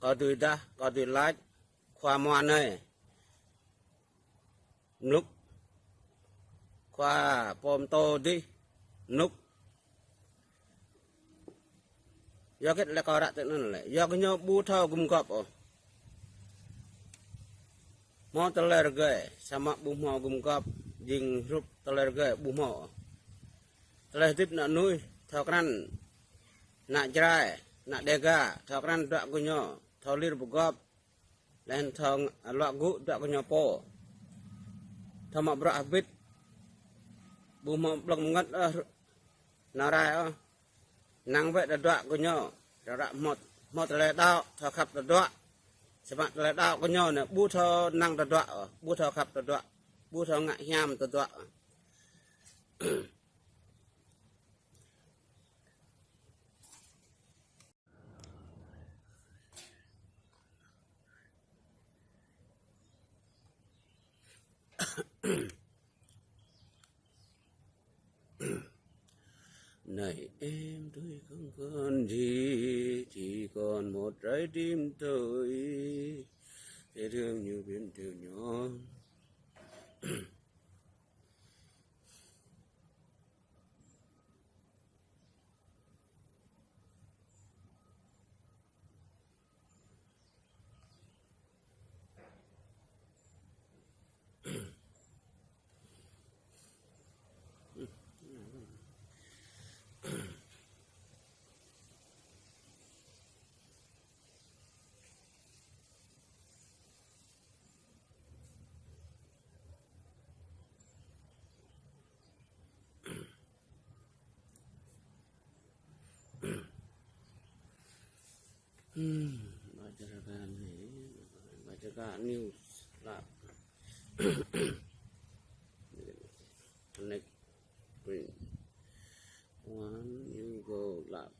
có tùy ta có tùy lái khoa moan này nút khoa pom tô đi nút do cái là có đã tự nhiên lại do cái nhau bu thao cùng cọp mau teler gue sama bu mau cùng cọp ding rup teler gue bu mau teler tip nak nuôi thao kan nak cerai nak dega thao kan dak ku nyo thao lir bu cọp lên thao lọ gu dak ku nyo po thao mak bra habit bu mau blong ngat narai năng vậy là đoạn của nhau đoạn một là đạo thọ khắp là đoạn sebab là đạo của nhau này bu thọ năng là đoạn bu thọ khắp là đoạn bu thọ ngại nham là đoạn này em tôi không còn gì chỉ còn một trái tim tôi dễ thương như biển tiểu nhỏ baca news lah connect print one you go lab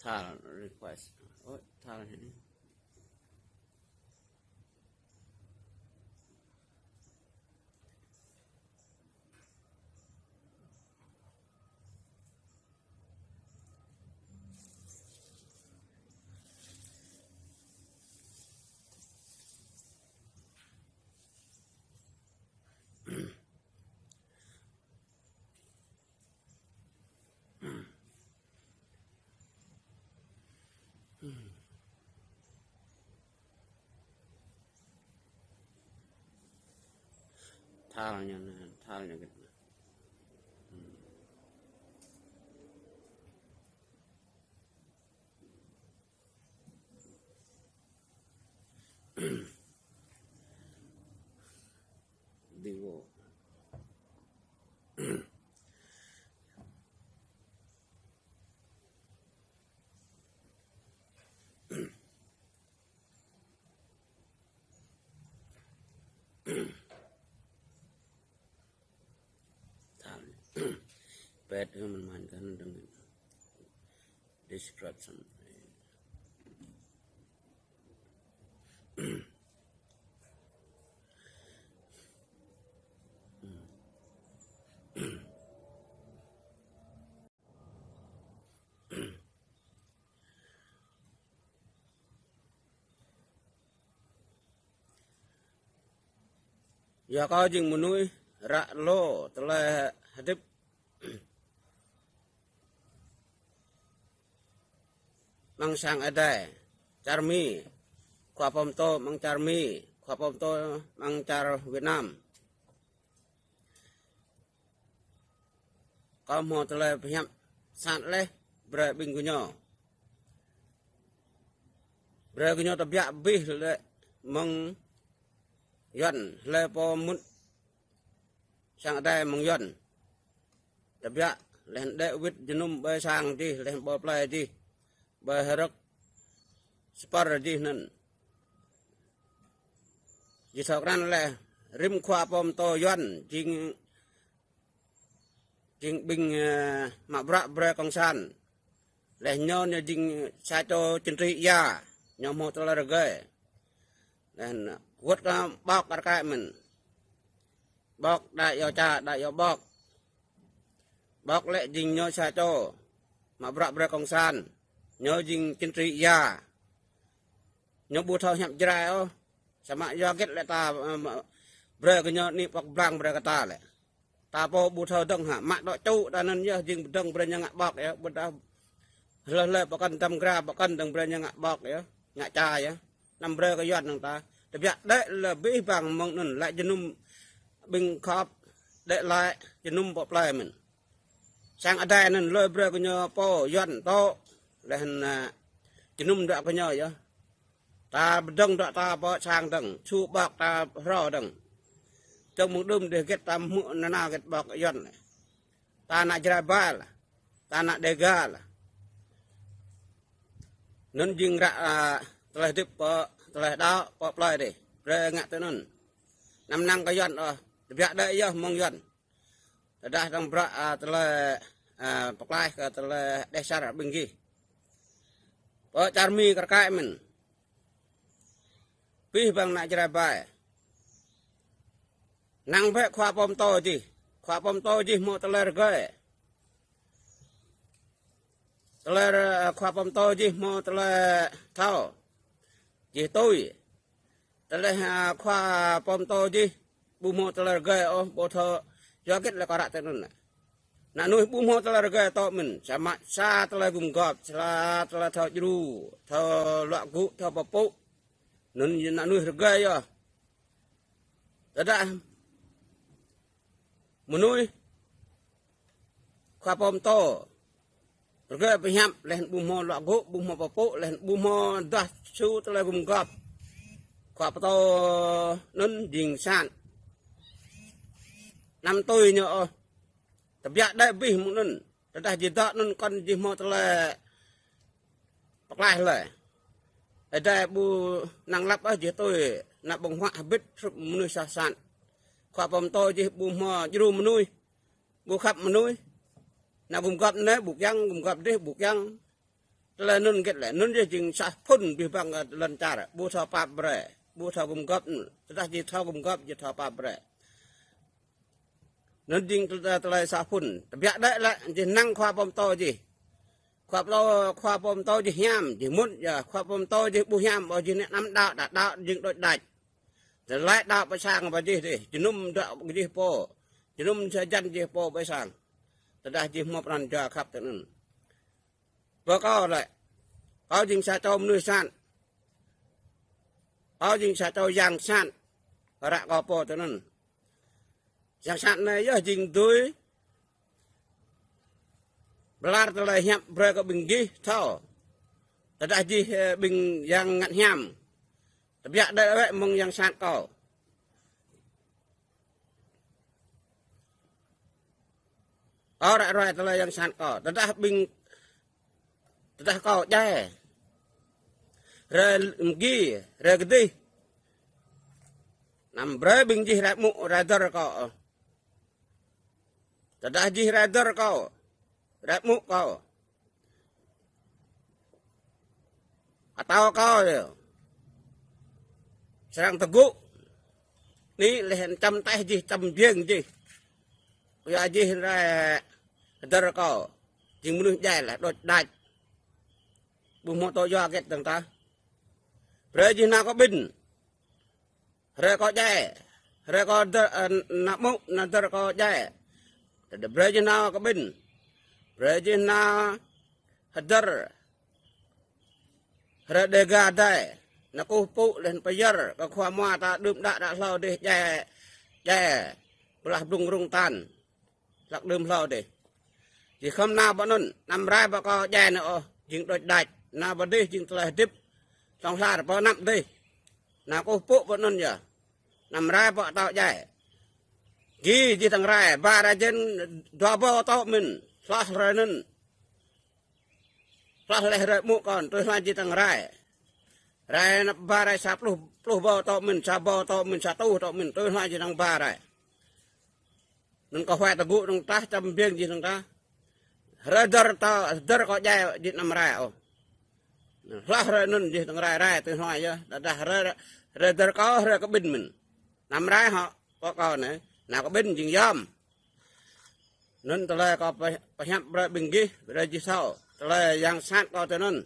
thả request ôi thả này thả là cái đi vô pet mình mainkan dengan description giờ có dừng một núi rạ lô tức là tiếp mang sang ở đây charmi khoa pom to mang charmi khoa pom to mang char Việt Nam có một là hiệp sạn lê bre bình của nhau tập dạ bi lệ mong dân lê po mút sang ở đây mong dân tập dạ lên đệ vít junum bơi sang đi lên bờ play đi bơi herok spar đi nên chỉ sau đó là rim khoa pom to dân chính bình mà bra bra công sản là nhon như chính sai cho chân trị ya nhóm một là rồi nên quất bọc cái mình bọc đại yo cha đại yo bọc lại chính nhon sai cho mà bra bra công sản nhon chính chân trị ya nhon bùa thao nhậm trai ô sama yo kết lại ta bra cái nhon ni bọc blang bra cái ta lại ta po bùa thao đông hả mạng đội châu ta nên nhớ chính đông bra nhang bọc đấy bùa thao lele pakan tam gra pakan tang branya ngak bok ya ngak cha ya nam bre ka yat nang ta tập đệ là bi bằng mong nын lại jenum bing khop đệ lại jenum bop lai mình sang ở đây nын lôi bre ka nyo po yon to lên jenum đã ka nyo ya ta dong đã ta po sang dang chu bok ta ro dang trong một đêm để kết tam mu na kết bok yon ta nak jrai bal ta nak dega lah nên dừng ra telah tiếp telah đào bọc lại đi rồi ngắt tới nên năm năng cái dân rồi việc đấy giờ mong dân đã đang bạ telah bọc lại telah desa bình gì ở charmi cái mình pi bằng nãy giờ bài năng vẽ khoa bom to gì một telah cái telah khoa bom to gì mau telah thao gì tôi telah khoa bom to gì bu mau telah gay oh bộ thọ do kết là có rạ tên này nãy nuôi bu mau telah gay to mình sama sa telah gum gop telah thao juru thao loạn cụ thao bọc phụ nên nãy nuôi gay yo đã muốn nuôi khoa bom to rồi bây giờ lên bùm hồ lọ gỗ bùm hồ bọc bộ lên bùm hồ đa số là gồm gọp khoa to nên dình sản năm tôi nhớ tập dạ đại bi một lần đã chỉ đạo nên con gì một là bọc lại lại ở đây bu năng lắp ở dưới tôi là bông hoa biết nuôi sản khoa bom tôi chỉ bùm hồ chỉ một nuôi bu khắp một nuôi na gum gap ne buk yang gum gap de buk yang la nun get la nun je jing sa phun bi bang lan cha bu tha pa bre bu tha gum gap ta ji tha gum gap ji tha pa bre nun jing ta la sa phun bia đại la ji năng khoa bom to ji khoa bom to ji hiam ji mun ya khoa bom to ji bu hiam bo ji nam đạo đã đạo jing đôi đạch rồi lại đạo ba sang ba ji đi ji num đạo ji po ji num sa jan ji po ba sang đã chỉ một lần cho khắp thế nên và có lại có những xã châu nuôi sản có những xã châu giang sản và đã có po thế nên giang sản này giờ chính túi blar từ lại hiệp bơi có bình ghi thao đã chỉ bình giang ngạn hiểm tập dạ đây vậy mong giang sản có ở rồi telah yang san ko telah bing telah ko jai re gi re gedi nam bre bing ji ra mu ra dar ko telah ji ra dar ko ra mu ko atau ko sang tờ gụ ní lên trăm tay gì trăm riêng gì bây giờ gì ra tờ có chỉ muốn dài là đột đại bùm mò to do cái tầng ta rồi gì nào có bình rồi có dài rồi có nạp mốc nạp tờ có dài rồi gì nào có bình rồi gì nào tờ rồi để gà đây nó cô phụ lên bây giờ có khoa mua ta đơm đã lâu đi dài dài là rung rung tan lạc đơm lâu đi chỉ không nào bọn nó nằm ra bà có dài nữa chừng đôi đại nào bọn đi chừng lại tiếp trong xa là bọn nằm đi nào cô phụ bọn nó giờ nằm ra bọn tao dài ghi gì thằng ra ba ra trên đoà bò tao mình xóa rồi nên xóa lại rồi mua còn tôi hoa gì thằng ra rai na barai sa pluh bao to min sa bao to min sa tu to min tôi hoa gì thằng barai nâng có khoai ta gu nâng ta chăm biếng gì thằng ta rồi dar có dài gì nằm rai ô lá rồi nâng gì thằng rai tôi hoa chứ đã rồi dar có bình mình nằm rai họ có con này nào có bình chừng giam nên tôi lại có phải hẹn rồi bình ghi rồi gì sao tôi lại giang sát có tôi nên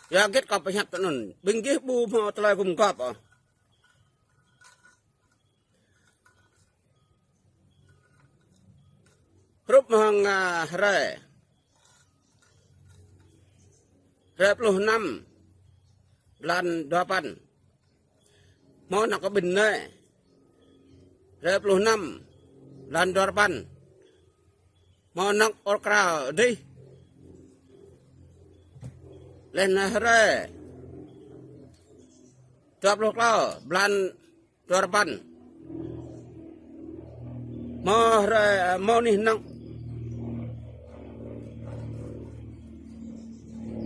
ya kết cọp hẹp tận nôn bình ghế bu mà tao cùng cọp à rúp hàng rè puluh năm lan 8 mau nak có bình này rè puluh năm lan 8 mau nak orkra đi lên re 20 kilo bulan 8 mau nih nang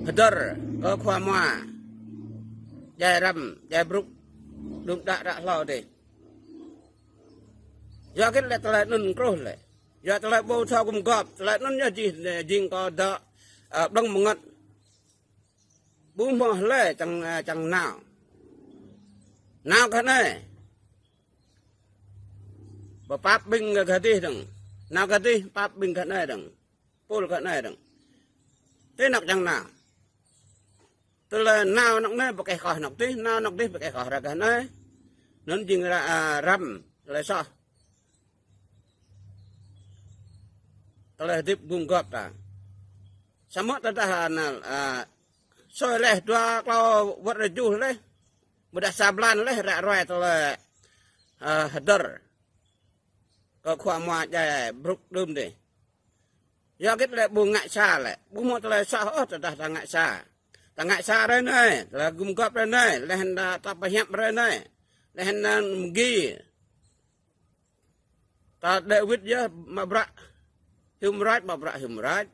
hadar ke khoa dài rầm dài bruk đúng đã lo đi do cái lại nôn cro lại do lại bầu thao cùng gọp lại nôn nhá gì có đỡ đông một ngắt bún mò lê chẳng nào cái này bà pap binh cái gì đừng nào cái gì pap binh cái này đừng pol cái này đừng thế nào chẳng nào tức là nào nó này bà cái khỏi nọc tí nào nọc tí bà cái khỏi ra cái này nó chừng ra rầm lại sao tức là tiếp cung cấp ta sama ta là soi leh dua kalau buat rejuh leh mudah sablan leh rak roy tole hadar ke khua mua jai bruk dum de ya kit le bu ngai sa le bu mo tole sa dah ta ngai sa re nai la gum kap re nai leh da ta pa hiap re nai leh nan mgi ta David ya mabrak humrat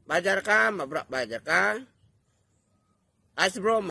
bajar ka mabrak bajar ka As bro